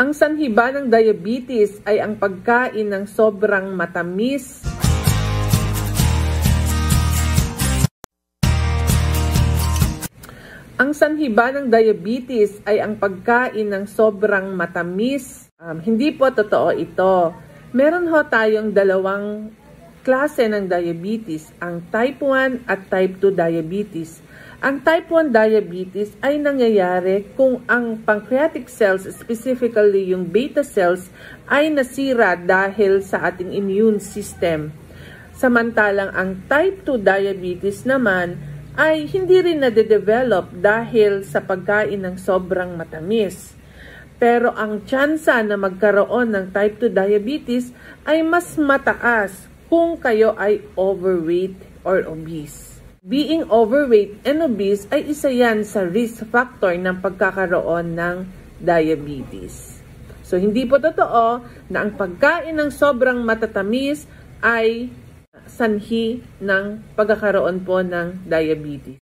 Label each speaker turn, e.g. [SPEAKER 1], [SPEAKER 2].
[SPEAKER 1] Ang sanhi ba ng diabetes ay ang pagkain ng sobrang matamis? Ang sanhi ba ng diabetes ay ang pagkain ng sobrang matamis? Hindi po totoo ito. Meron ho tayong dalawang klase ng diabetes, ang type 1 at type 2 diabetes. Ang type 1 diabetes ay nangyayari kung ang pancreatic cells, specifically yung beta cells, ay nasira dahil sa ating immune system. Samantalang ang type 2 diabetes naman ay hindi rin nade-develop dahil sa pagkain ng sobrang matamis. Pero ang tsansa na magkaroon ng type 2 diabetes ay mas mataas kung kayo ay overweight or obese. Being overweight and obese ay isa yan sa risk factor ng pagkakaroon ng diabetes. So, hindi po totoo na ang pagkain ng sobrang matatamis ay sanhi ng pagkakaroon po ng diabetes.